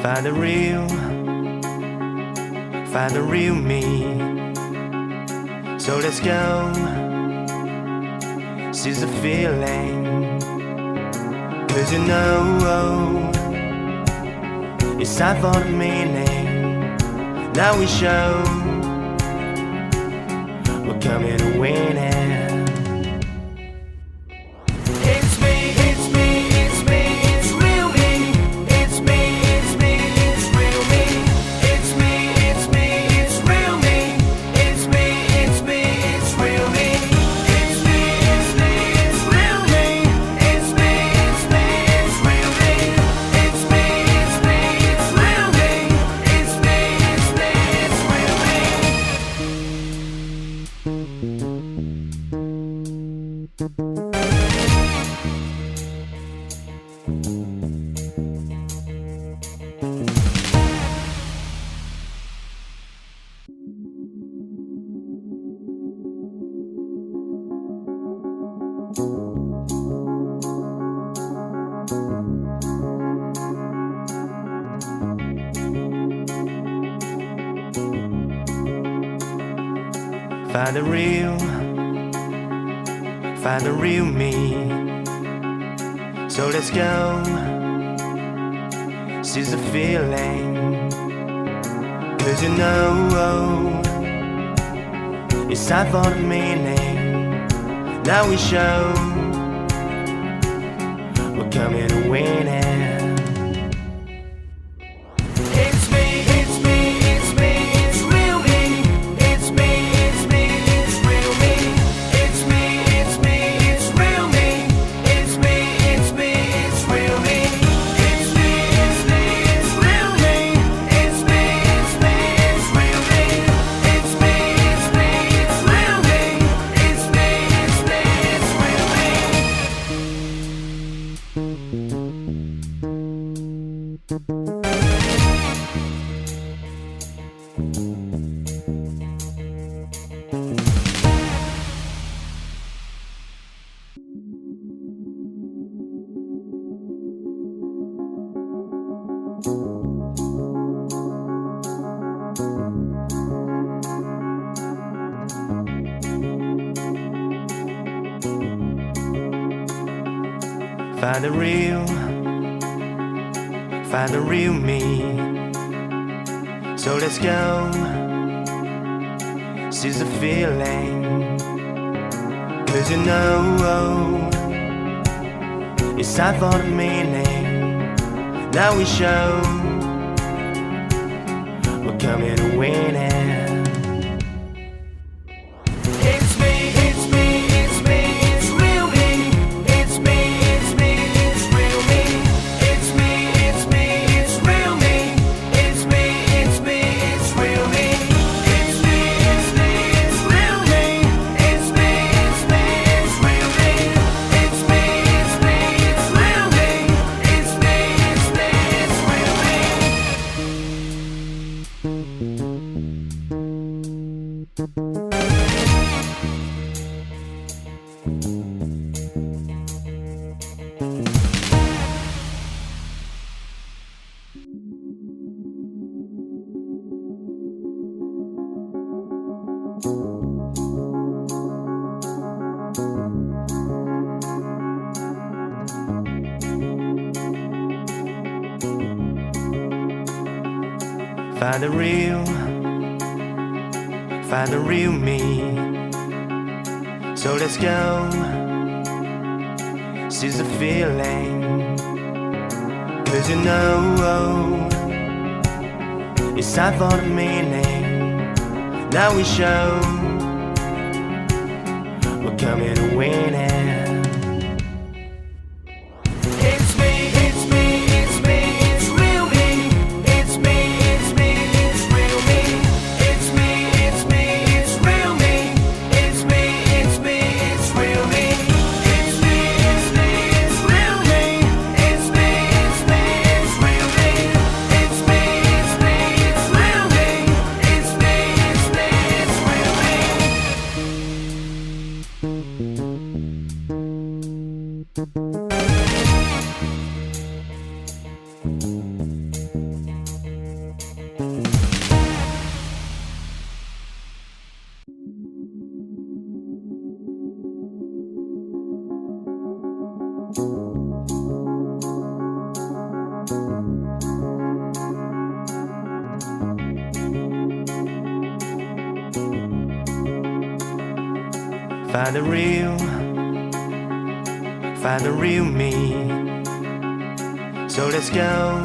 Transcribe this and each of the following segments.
Find the real me. So let's go, seize the feeling. 'Cause you know it's time for the meaning. Now we show we're coming to win it. Find the real me. So let's go, seize the feeling. 'Cause you know it's time for the meaning. Now we show we're coming to win it. Find the real me. So let's go, seize the feeling. 'Cause you know it's time for the meaning. Now we show we're coming to win it. Find the real me. So let's go, seize the feeling. 'Cause you know it's time for the meaning. Now we show we're coming to win it. Find the real me. So let's go,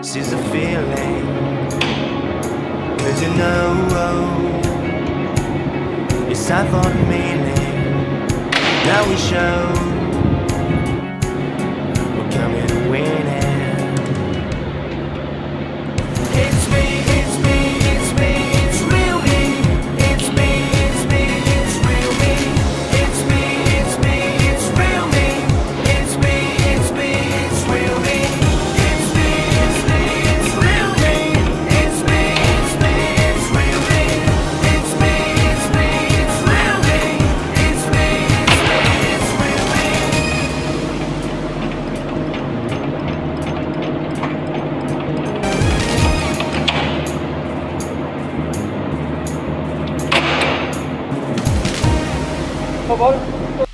seize the feeling. 'Cause you know, it's time for the meaning. Now we show